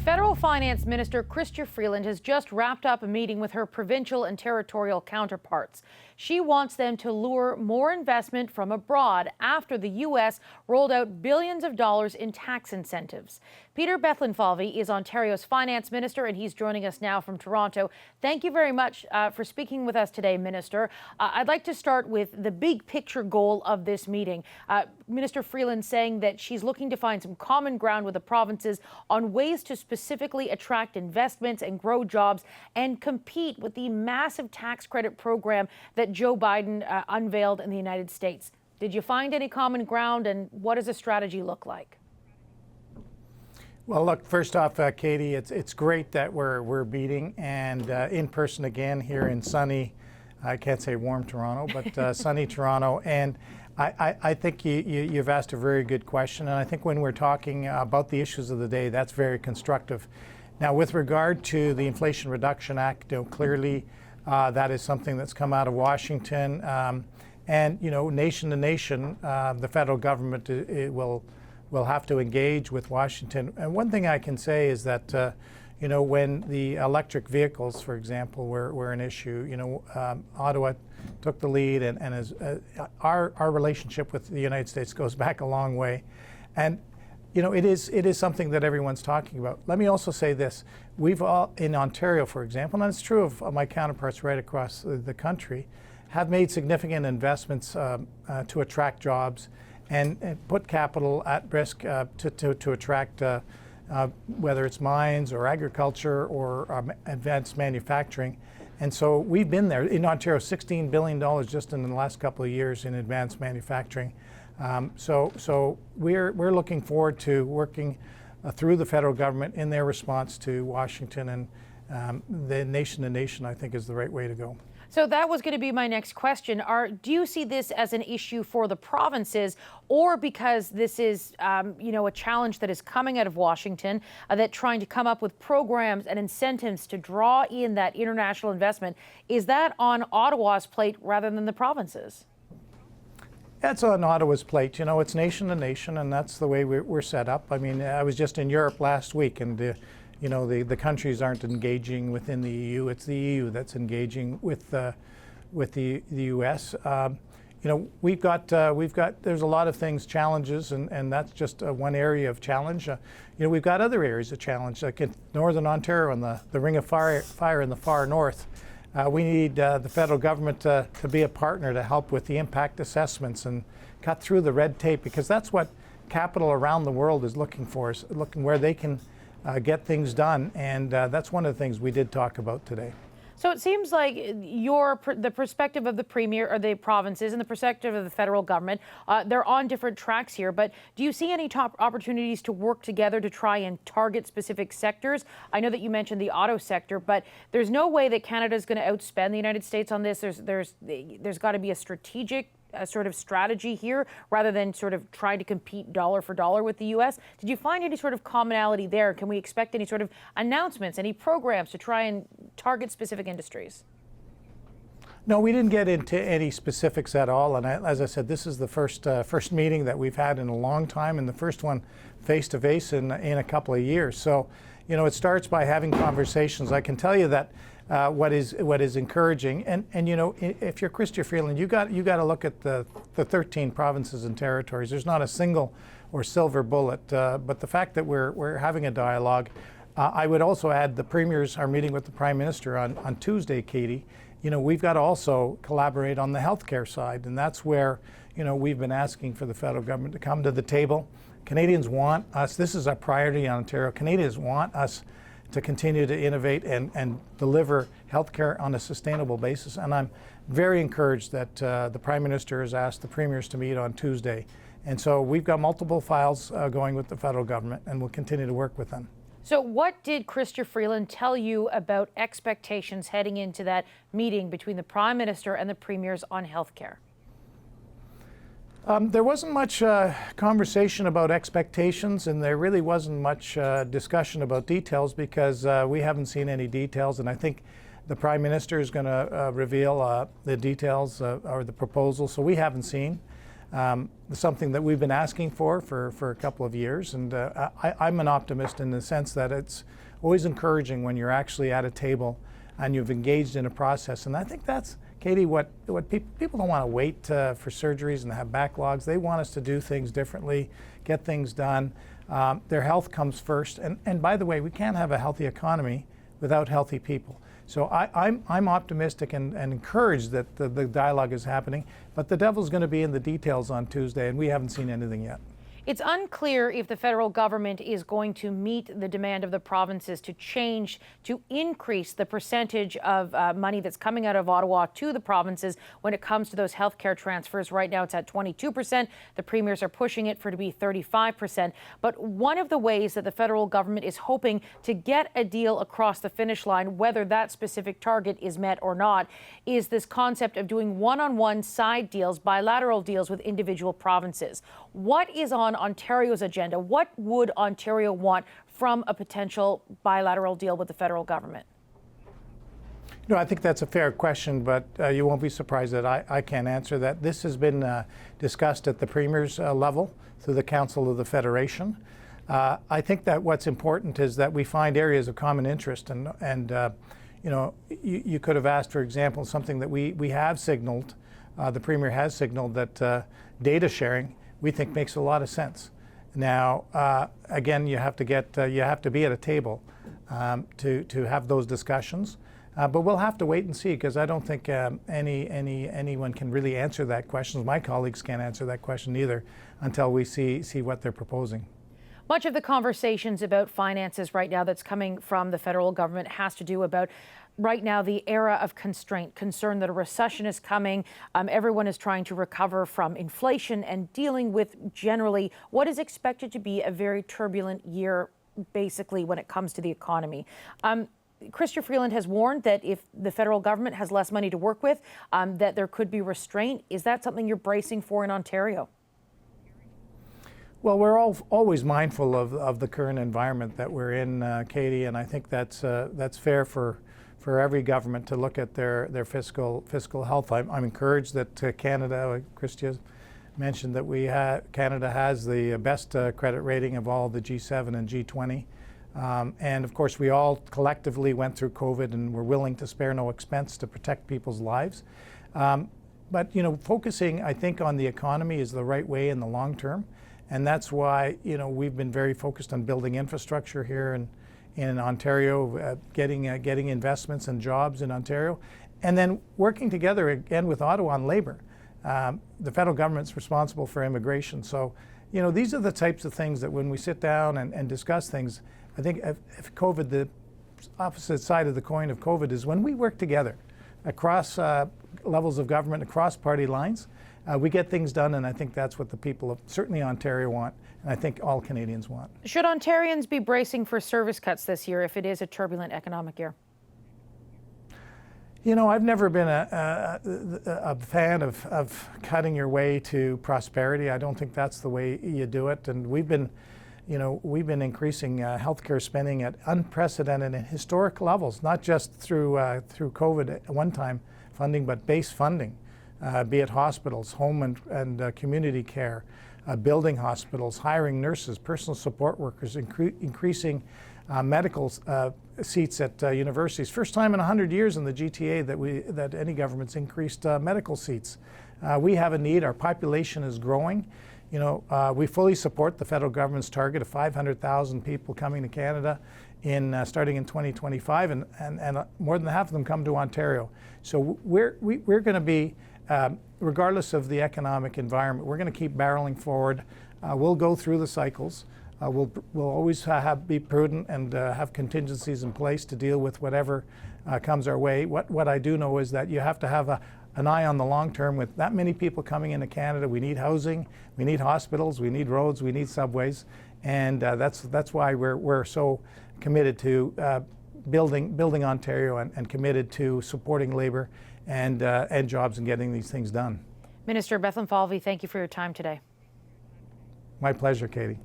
Federal Finance Minister Chrystia Freeland has just wrapped up a meeting with her provincial and territorial counterparts. She wants them to lure more investment from abroad after the U.S. rolled out billions of dollars in tax incentives. Peter Bethlenfalvy is Ontario's finance minister, and he's joining us now from Toronto. Thank you very much for speaking with us today, Minister. I'd like to start with the big picture goal of this meeting. Minister Freeland saying that she's looking to find some common ground with the provinces on ways to specifically attract investments and grow jobs and compete with the massive tax credit program that Joe Biden unveiled in the United States. Did you find any common ground, and what does a strategy look like? Well, look, first off, Katie, it's great that we're meeting and in person again here in sunny, I can't say warm Toronto, but sunny Toronto. And I think you've asked a very good question. And I think when we're talking about the issues of the day, that's very constructive. Now, with regard to the Inflation Reduction Act, clearly that is something that's come out of Washington. And, nation to nation, the federal government will have to engage with Washington. And one thing I can say is that, when the electric vehicles, for example, were an issue, Ottawa took the lead, and our relationship with the United States goes back a long way. And, it is something that everyone's talking about. Let me also say this. We've all, in Ontario, for example, and it's true of my counterparts right across the country, have made significant investments to attract jobs and put capital at risk to attract whether it's mines or agriculture or advanced manufacturing. And so we've been there. In Ontario, $16 billion just in the last couple of years in advanced manufacturing. So we're looking forward to working through the federal government in their response to Washington, and the nation to nation, I think, is the right way to go. So that was going to be my next question. Do you see this as an issue for the provinces, or because this is, a challenge that is coming out of Washington, that trying to come up with programs and incentives to draw in that international investment, is that on Ottawa's plate rather than the provinces? That's on Ottawa's plate. It's nation to nation, and that's the way we're set up. I mean, I was just in Europe last week, and the countries aren't engaging within the EU. It's the EU that's engaging with the U.S. We've got there's a lot of things, challenges, and that's just one area of challenge. We've got other areas of challenge, like in Northern Ontario and the Ring of Fire in the far north. We need the federal government to be a partner to help with the impact assessments and cut through the red tape, because that's what capital around the world is looking for, is looking where they can get things done, and that's one of the things we did talk about today. So it seems like the perspective of the Premier or the provinces and the perspective of the federal government, they're on different tracks here, but do you see any top opportunities to work together to try and target specific sectors? I know that you mentioned the auto sector, but there's no way that Canada is going to outspend the United States on this. There's got to be a strategic sort of strategy here, rather than sort of trying to compete dollar for dollar with the U.S. Did you find any sort of commonality there? Can we expect any sort of announcements, any programs to try and target specific industries? No, we didn't get into any specifics at all. And as I said, this is the first meeting that we've had in a long time, and the first one face-to-face in a couple of years. So, it starts by having conversations. I can tell you that what is encouraging, and if you're Chrystia Freeland, you got to look at the 13 provinces and territories. There's not a single or silver bullet, but the fact that we're having a dialogue. I would also add the premiers are meeting with the Prime Minister on Tuesday, Katie. We've got to also collaborate on the healthcare side, and that's where we've been asking for the federal government to come to the table. Canadians want us. This is a priority in Ontario. Canadians want us to continue to innovate and deliver healthcare on a sustainable basis. And I'm very encouraged that the Prime Minister has asked the premiers to meet on Tuesday. And so we've got multiple files going with the federal government, and we'll continue to work with them. So what did Chrystia Freeland tell you about expectations heading into that meeting between the Prime Minister and the premiers on healthcare? There wasn't much conversation about expectations, and there really wasn't much discussion about details, because we haven't seen any details. And I think the Prime Minister is going to reveal the details or the proposal, so we haven't seen. something that we've been asking for a couple of years. And I'm an optimist in the sense that it's always encouraging when you're actually at a table and you've engaged in a process. And I think that's, Katie, what people don't want to wait for surgeries and have backlogs. They want us to do things differently, get things done. Their health comes first. And by the way, we can't have a healthy economy without healthy people. So I'm optimistic and encouraged that the dialogue is happening, but the devil's going to be in the details on Tuesday, and we haven't seen anything yet. It's unclear if the federal government is going to meet the demand of the provinces to increase the percentage of money that's coming out of Ottawa to the provinces when it comes to those healthcare transfers. Right now it's at 22%. The premiers are pushing it for it to be 35%. But one of the ways that the federal government is hoping to get a deal across the finish line, whether that specific target is met or not, is this concept of doing one-on-one side deals, bilateral deals with individual provinces. What is on Ontario's agenda? What would Ontario want from a potential bilateral deal with the federal government? No, I think that's a fair question, but you won't be surprised that I can't answer that. This has been discussed at the Premier's level through the Council of the Federation. I think that what's important is that we find areas of common interest, and you know, you could have asked, for example, something that we have signaled, the Premier has signaled that data sharing we think makes a lot of sense. Now, again, you have to be at a table to have those discussions. But we'll have to wait and see, because I don't think anyone can really answer that question. My colleagues can't answer that question either until we see what they're proposing. Much of the conversations about finances right now that's coming from the federal government has to do about right now the era of constraint, concern that a recession is coming. Everyone is trying to recover from inflation and dealing with generally what is expected to be a very turbulent year, basically, when it comes to the economy. Chrystia Freeland has warned that if the federal government has less money to work with, that there could be restraint. Is that something you're bracing for in Ontario? Well, we're always mindful of the current environment that we're in, Katie, and I think that's fair for every government to look at their fiscal health. I'm encouraged that Canada, Chrystia mentioned that Canada has the best credit rating of all the G7 and G20. And of course, we all collectively went through COVID and were willing to spare no expense to protect people's lives. But you know, focusing, I think, on the economy is the right way in the long term. And that's why, you know, we've been very focused on building infrastructure here in Ontario, getting investments and jobs in Ontario, and then working together again with Ottawa on labor. The federal government's responsible for immigration. So, you know, these are the types of things that when we sit down and discuss things, I think if COVID, the opposite side of the coin of COVID is when we work together across levels of government, across party lines, we get things done, and I think that's what the people of certainly Ontario want, and I think all Canadians want. Should Ontarians be bracing for service cuts this year if it is a turbulent economic year? You know, I've never been a fan of cutting your way to prosperity. I don't think that's the way you do it, and we've been increasing healthcare spending at unprecedented and historic levels, not just through COVID one-time funding, but base funding. Be it hospitals, home and community care, building hospitals, hiring nurses, personal support workers, increasing medical seats at universities. First time in 100 years in the GTA that any government's increased medical seats. We have a need. Our population is growing. You know, we fully support the federal government's target of 500,000 people coming to Canada starting in 2025, and more than half of them come to Ontario. So we're going to be, regardless of the economic environment, we're going to keep barreling forward. We'll go through the cycles. We'll always be prudent and have contingencies in place to deal with whatever comes our way. What I do know is that you have to have an eye on the long term. With that many people coming into Canada, we need housing, we need hospitals, we need roads, we need subways, and that's why we're so committed to building Ontario and committed to supporting labor and jobs and getting these things done. Minister Bethlenfalvy, thank you for your time today. My pleasure, Katie.